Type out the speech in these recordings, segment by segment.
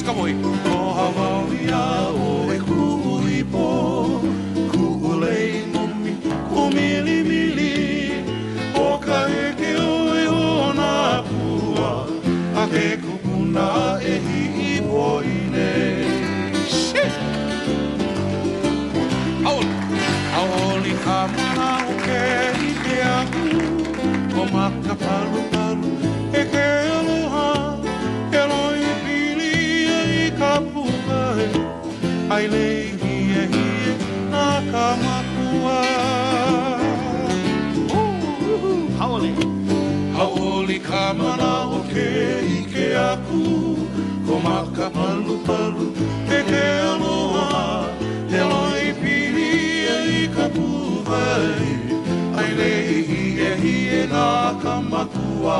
Cowboy. O Hawaii o e kuipo, kuulei mumi, kumili mili, o ka heke o e ona pua, a ke kupuna e hi poine. Aoli ka mana o ke ike aku, o maka palu palu, e ke aloha, e loi pili e ka pukai, ai lei hie hie na ka makua. Aoli ka mana o ke ike aku, o maka palu palu, e ke aloha, e loi pili e ka pukai, ai lei hie hie na ka makua.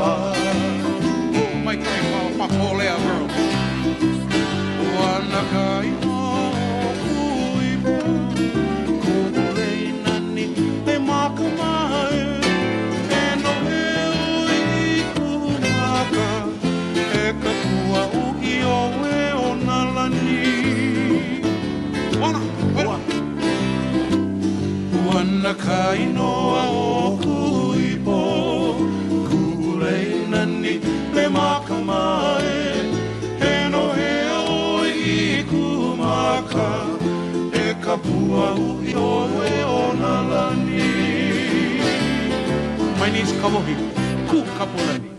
Mike, Pakolea girl. Wanakai no kuipo, kukulei nani te makamai, e no heu I kumaka, e ka pua uki o e o nalani. Wanakai noa o kuipo, kukulei nani le makamai, e no hea o I kumaka, e ka pua uki o e o nalani. My name's Kamohi. Ku Kapolani.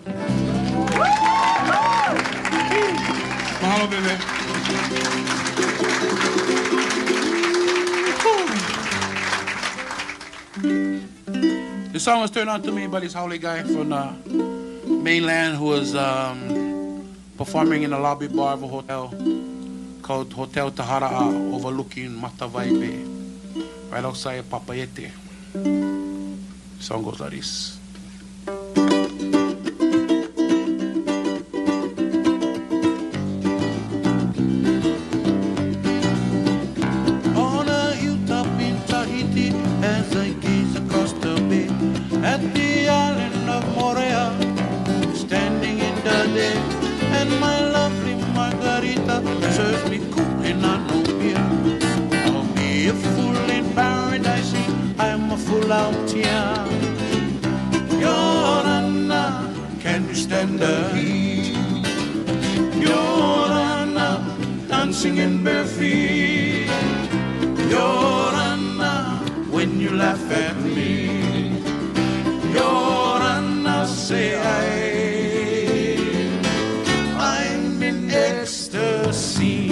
Mahalo, baby. The song was turned on to me by this Howley guy from the mainland who was performing in the lobby bar of a hotel called Hotel Tahara'a overlooking Matavai Bay, right outside Papayete. The song goes like this. On a hilltop in Tahiti, as I gaze across the bay, at the island of Morea, standing in the day, and my lovely Margarita serves me cool and I no beer. I'll be a fool in paradise, I'm a fool out here. Your Anna, can you stand the heat? Your Anna, dancing in bare feet. Your Anna, when you laugh at me. Your Anna, say I'm in ecstasy.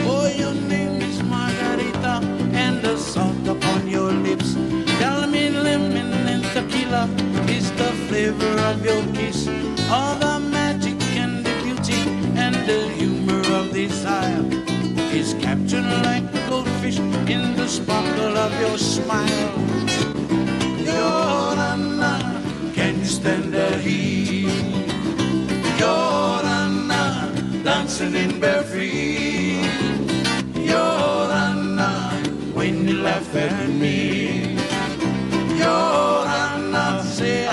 Oh, your name is Margarita, and the salt upon your lips. Tell me lemon and tequila is the flavor of your kiss. All the magic and the beauty and the humor of desire is captured like a goldfish in the sparkle of your smile. Your Anna, can you stand the heat? Your Anna, dancing in bare feet. Your Anna, when you laugh at me. Your Anna, say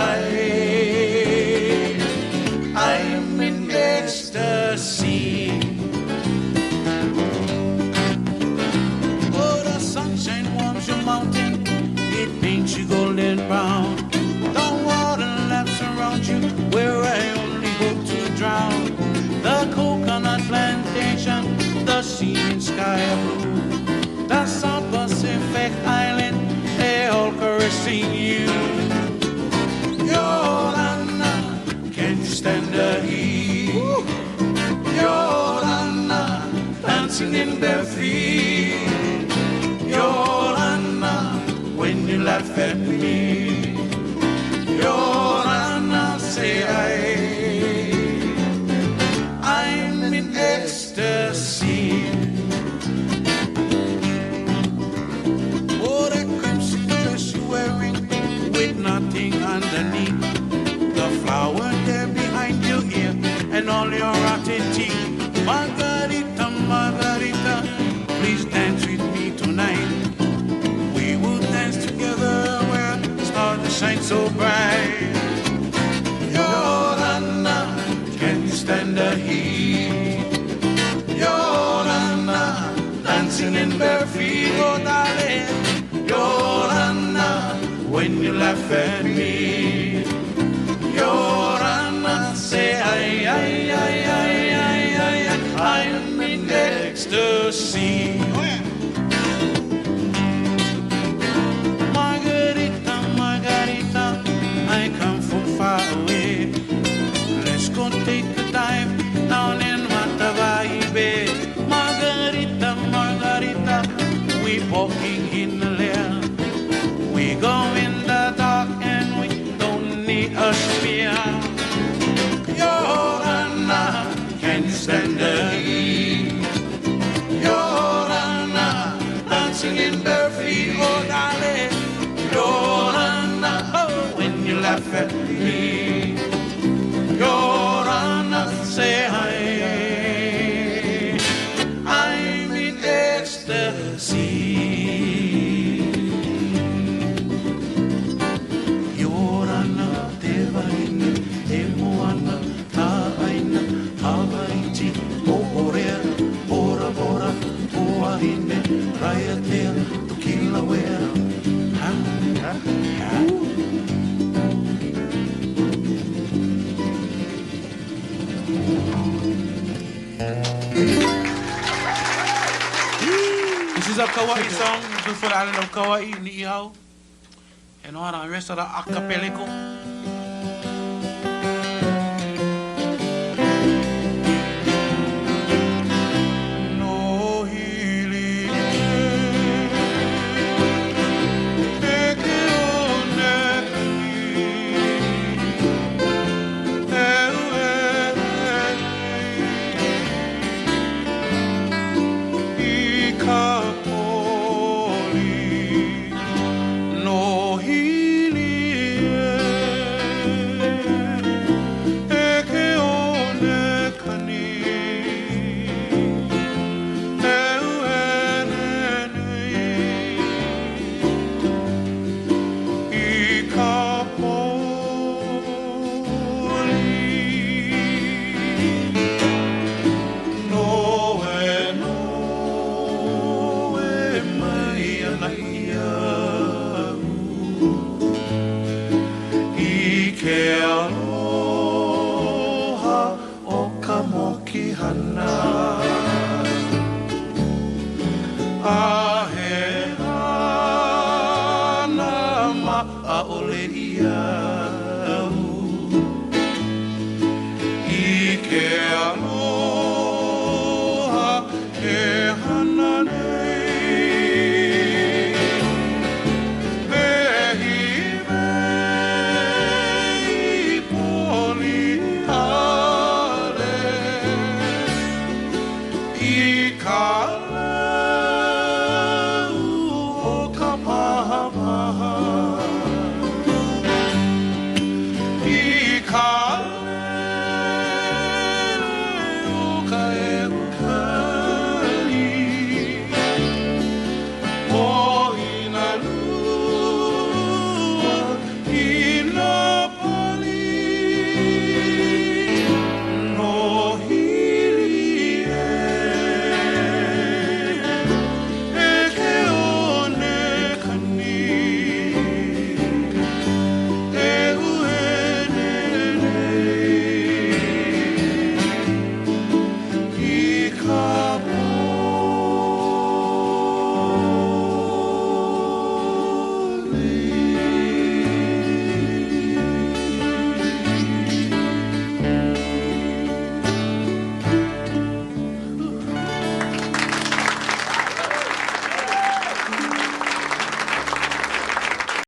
I'm in ecstasy. Oh, the sunshine warms your mountain, it paints you golden brown. The water laps around you where I only hope to drown. The coconut plantation, the sea and sky are blue. The South Pacific island, they all caressing you. Your Anna, can you stand the heat? Your Anna, dancing in bare feet. Your Anna, when you laugh at me. Your Anna, say I'm in ecstasy. Oh, that crimson dress you're wearing with nothing underneath. The flower there behind your ear and all your rotten teeth. Margarita, Margarita, please dance with me tonight. We will dance together where stars laugh at me. Your Honor, say I'm in ecstasy. Margarita, Margarita, I come from far away. Let's go take a dive down in Matavai Bay. Margarita, Margarita, we walking in the lair. We go in the dark and we don't need a spear. Your Honor, can you stand the heat? Your Honor, dancing in bare feet, oh darling. Your Honor, oh, when you laugh at me. Your Honor, say I'm in ecstasy. Your Honor, Devaina, Emoana, Taaina, Hawaii, Orea, Bora Bora, Oahine, Raiatea, Tukilawea. This is a Kauai song, good for the island of Kauai, Ni'ihau. And all the rest of the acapellico. Call